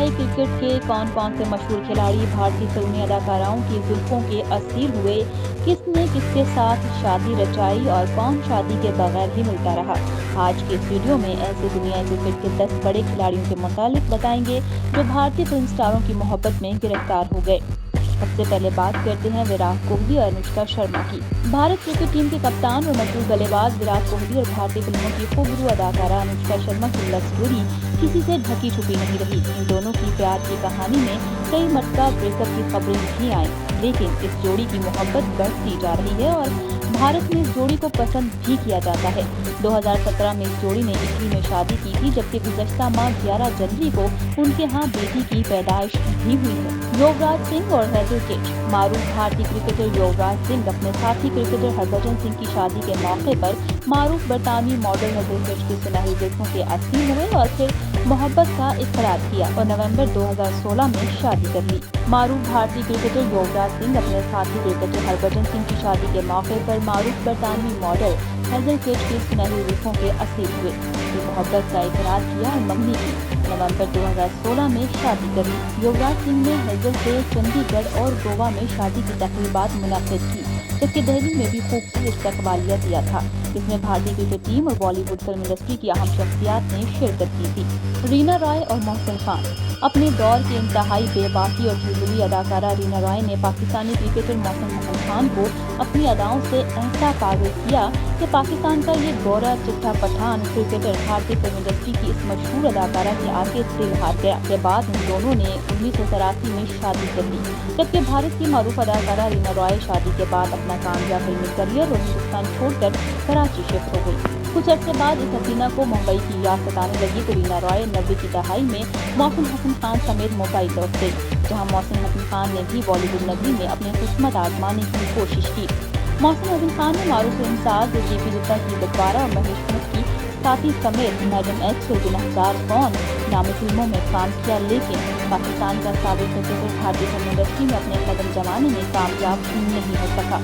दहाई क्रिकेट के कौन कौन से मशहूर खिलाड़ी भारतीय फिल्मी अदाकाराओं की जुल्फों के असीर हुए, किसने किसके साथ शादी रचाई और कौन शादी के बगैर ही मिलता रहा। आज के इस वीडियो में ऐसे दुनिया क्रिकेट के 10 बड़े खिलाड़ियों के मुतालिक बताएंगे जो भारतीय फिल्म स्टारों की मोहब्बत में गिरफ्तार हो गए। सबसे पहले बात करते हैं विराट कोहली और अनुष्का शर्मा की। भारत क्रिकेट टीम के कप्तान और मशहूर बल्लेबाज विराट कोहली और भारतीय फिल्मों की खूबरू अदाकारा अनुष्का शर्मा की लव स्टोरी किसी से ढकी छुपी नहीं रही। इन दोनों की प्यार की कहानी में कई मरतबा ब्रेकअप की खबरें भी आई, लेकिन इस जोड़ी की मोहब्बत बढ़ती जा रही है और भारत में इस जोड़ी को पसंद भी किया जाता है। 2017 में इस जोड़ी ने इटली में शादी की थी, जबकि गुज़श्ता माह 11 जनवरी को उनके यहाँ बेटी की पैदाइश भी हुई है। युवराज सिंह और हेजल केट। मारूफ भारतीय क्रिकेटर युवराज सिंह अपने साथी क्रिकेटर हरभजन सिंह की शादी के मौके पर मारूफ बरतानवी मॉडल हेजल केट की सुनहरी जुल्फों के असीर हुए और फिर मोहब्बत का इकरार किया और नवंबर 2016 में शादी कर ली। मारूफ भारतीय क्रिकेटर युवराज सिंह अपने साथी क्रिकेटर हरभजन सिंह की शादी के मौके पर मारूफ बरतानवी मॉडल हेजल केट की सुनहरी जुल्फों के असीर हुए। मोहब्बत का इकरार किया और मंगनी की। नवंबर 2016 में शादी कर ली। युवराज सिंह ने हेजल से चंडीगढ़ और गोवा में शादी की तकरीबात मुनक्किद की, जबकि दिल्ली में भी खूबसूरत इस्तकबालिया दिया था, जिसमें भारतीय क्रिकेट टीम और बॉलीवुड फिल्म इंडस्ट्री की अहम शख्सियात ने शिरकत की थी। रीना रॉय और मोहसिन खान। अपने दौर की इंतहाई बेबाकी और चुलबुली अदाकारा रीना रॉय ने पाकिस्तानी क्रिकेटर मोहसिन खान को अपनी अदाओं से ऐसा पागल किया कि पाकिस्तान का ये गोरा चिट्टा पठान क्रिकेटर भारतीय फिल्म इंडस्ट्री की इस मशहूर अदाकारा के आगे दिल हार गया। के बाद उन दोनों ने 1983 में शादी कर ली, जबकि भारत की मारूफ अदाकारा रीना रॉय शादी के बाद अपना कामयाब फिल्मी करियर और हिंदुस्तान छोड़कर कराची शिफ्ट हो गई। कुछ अर्से बाद इस हसीना को मुंबई की याद सताने लगी तो रीना रॉय 90 की दहाई में मोहसिन हसन खान समेत मुंबई लौट गई, जहां मोहसिन हसन खान ने भी बॉलीवुड नगरी में अपनी किस्मत आजमाने की कोशिश की। मोहसिन हसन खान ने मारूफ फिल्मसाज जेपी गुप्ता की बटवारा और महेश भट्ट की साथी समेत मैडम एक्स और गुनहगार कौन नामी फिल्मों में काम किया, लेकिन पाकिस्तान का साबिक क्रिकेटर भारतीय फिल्म इंडस्ट्री में अपने कदम जमाने में कामयाब नहीं हो सका।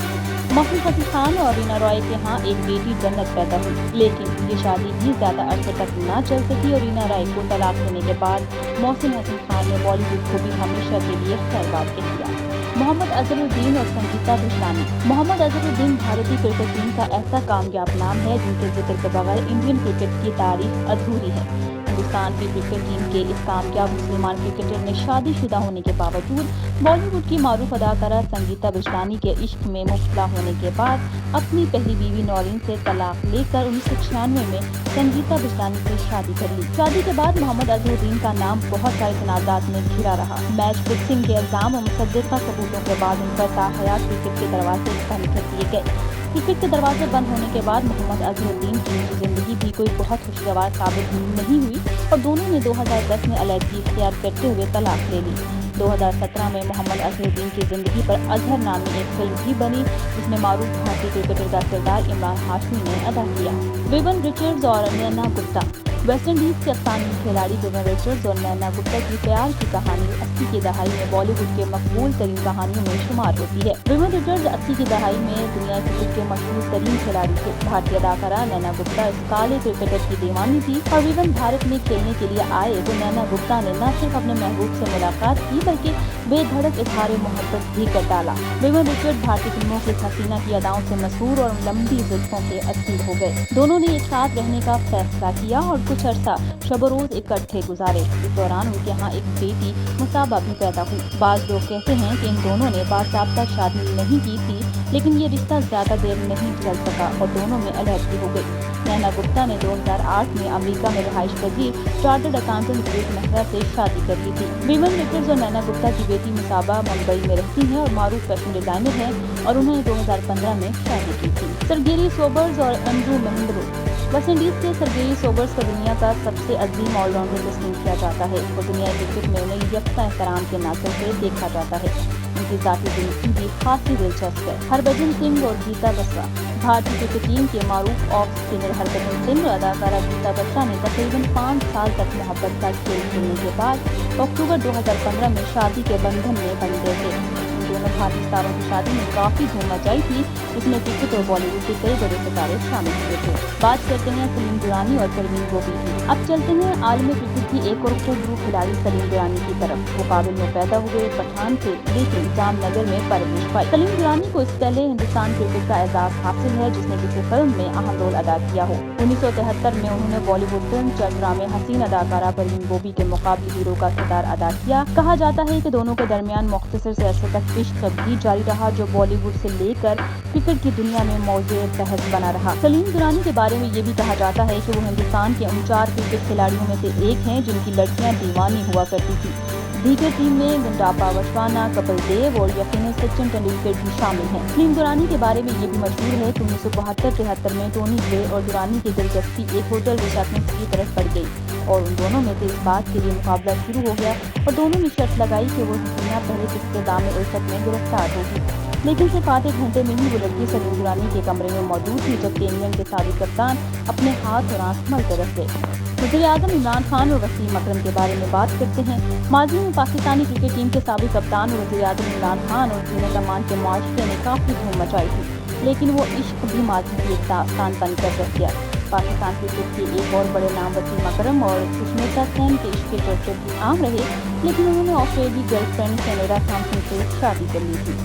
मोहसिन हसन खान और रीना रॉय के यहाँ एक बेटी जन्नत पैदा हुई, लेकिन ये शादी भी ज्यादा अरसे तक न चल सकी और रीना रॉय को तलाक देने के बाद मोहसिन हसन खान ने बॉलीवुड को भी हमेशा के लिए बर्बाद कर दिया। मोहम्मद अजहरुद्दीन और संगीता बिजलानी। मोहम्मद अजहरुद्दीन भारतीय क्रिकेट टीम का ऐसा कामयाब नाम है जिनके जिक्र के बगैर इंडियन क्रिकेट की तारीख अधूरी है। हिंदुस्तान की क्रिकेट टीम के इस कामयाब मुसलमान क्रिकेटर ने शादीशुदा होने के बावजूद बॉलीवुड की मारूफ अदाकारा संगीता बिजलानी के इश्क में मुब्तला होने के बाद अपनी पहली बीवी नौरीन से तलाक लेकर 1996 में संगीता बिजलानी से शादी कर ली। शादी के बाद मोहम्मद अजहरुद्दीन का नाम बहुत सारे तनाज़ात में घिरा रहा। मैच फिक्सिंग के इल्जाम और मुसद्दिक़ा सबूतों के बाद उन पर ताहयात क्रिकेट के दरवाजे बंद कर दिए गए। क्रिकेट के दरवाजे बंद होने के बाद मोहम्मद अजहरुद्दीन की जिंदगी भी कोई बहुत खुशगवार साबित नहीं हुई और दोनों ने 2010 में अलहदगी इख्तियार करते हुए तलाक ले ली। 2017 में मोहम्मद अजहरुद्दीन की जिंदगी पर अजहर नामी एक फिल्म भी बनी, जिसमें मारूफ भारतीय क्रिकेटर का किरदार इमरान हाशमी ने अदा किया। विवन रिचर्ड्स और नैना गुप्ता। वेस्ट इंडीज के अफसानी खिलाड़ी विवन रिचर्ड्स और नैना गुप्ता की प्यार की कहानी 80 की दहाई में बॉलीवुड के मकबूल तरीन कहानियों में शुमार होती है। विवन रिचर्ड्स 80 की दहाई में दुनिया क्रिकेट के मशहूर तरीन खिलाड़ी थे। भारतीय अदाकारा नैना गुप्ता इस काले क्रिकेटर की दीवानी थी और विवन भारत में खेलने के लिए आए तो नैना गुप्ता ने न सिर्फ अपने महबूब से मुलाकात की बल्कि बेधड़क इजहार मोहब्बत भी कर डाला। विवन रिचर्ड भारतीय फिल्मों की हसीना की अदाओं से मशहूर और लंबी जुल्फों के असीर हो गए। दोनों ने एक साथ रहने का फैसला किया और कुछ अर्सा शब रोज इकट्ठे गुजारे। इस दौरान उनके यहाँ एक बेटी मुसाबा भी पैदा हुई। बाज़ लोग कहते हैं कि इन दोनों ने बाज़ाब्ता शादी नहीं की थी, लेकिन ये रिश्ता ज्यादा देर नहीं चल सका और दोनों में अलहदगी हो गई। नैना गुप्ता ने 2008 में अमेरिका में रहाइश पजीर चार्टर्ड अकाउंटेंट विवेक मेहरा से शादी कर ली थी। विवन रिचर्ड्स और नैना गुप्ता की बेटी मुसाबा मुंबई में रहती हैं और मारूफ फैशन डिजाइनर हैं और उन्होंने 2015 में शादी की थी। सरगेरी सोबर्स और एंड्रू महिंद्रो। वेस्ट इंडीज के सरगेरी सोबर्स को दुनिया का सबसे अजीम ऑलराउंडर तस्लीम किया जाता है और दुनिया क्रिकेट में उन्हें यकसा एहतराम के नाते से देखा जाता है। उनकी जाती जिंदगी भी खासी दिलचस्प है। हरभजन सिंह और गीता बसरा। भारतीय क्रिकेट टीम के मारूफ ऑफ स्पिनर हरभजन सिंह और अदाकारा गीता बसरा ने तकरीबन 5 साल तक मोहब्बत का खेल खेलने के बाद अक्टूबर 2015 में शादी के बंधन में बंध गए थे। दोनों भारतीय सितारों की शादी में काफी धूम मचाई थी, जिसमें क्रिकेट और बॉलीवुड के कई बड़े सितारे शामिल हुए थे। बात करते हैं सलीम दुरानी और परवीन गोपी की। अब चलते हैं आलमी क्रिकेट की एक और खूबसूरत खिलाड़ी सलीम दुरानी की तरफ। वो काबिल में पैदा हुए पठान थे, लेकिन जामनगर में परवरिश पाई। सलीम दुरानी को इससे पहले हिंदुस्तान क्रिकेट का एजाज हासिल है, जिसने किसी फिल्म में अहम रोल अदा किया हो। 1973 में उन्होंने बॉलीवुड फिल्म चंद्रा में हसीन अदाकारा परवीन गोपी के मुकाबले हीरो का किरदार अदा किया। कहा जाता है कि दोनों के दरमियान मुख्तसर से अरसे तक इश्क भी जारी रहा, जो बॉलीवुड से लेकर क्रिकेट की दुनिया में मौज़े बहस बना रहा। सलीम दुरानी के बारे में ये भी कहा जाता है कि वो हिंदुस्तान के उन 4 क्रिकेट खिलाड़ियों में से एक हैं जिनकी लड़कियां दीवानी हुआ करती थी। दीगर टीम में गुंडाप्पा वशवाना, कपिल देव और यकीनन सचिन तेंदुलकर भी शामिल हैं। सलीम दुरानी के बारे में ये भी मशहूर है कि 1972-73 में टोनी ब्लेयर और दुरानी की दिलचस्पी एक होटल रिसेप्शनिस्ट की तरफ बढ़ गई और उन दोनों में से इस बात के लिए मुकाबला शुरू हो गया और दोनों ने शर्त लगाई कि वो हसीना पहले किसके दाम उल्फत में गिरफ्तार होगी। लेकिन सिर्फ आधे घंटे में ही वो लड़की सलीम दुरानी के कमरे में मौजूद थी, जबकि इंग्लैंड के साबिक कप्तान अपने हाथ और आंख मलते रह गए। वज़ीर-ए-आज़म इमरान खान और वसीम अकरम के बारे में बात करते हैं। माजी में पाकिस्तानी क्रिकेट टीम के साबिक कप्तान और वज़ीर-ए-आज़म इमरान खान और जीनत अमान के मुआशरे ने काफी धूम मचाई थी, लेकिन वो इश्क भी माजी की एक दास्तान बनकर रह गया। पाकिस्तान क्रिकेट के एक और बड़े नाम वसीम अकरम और सुष्मिता सेन के इश्क के चर्चे भी आम रहे, लेकिन उन्होंने ऑस्ट्रेलियाई गर्लफ्रेंड कैनेडा थॉम्पसन से शादी कर ली थी।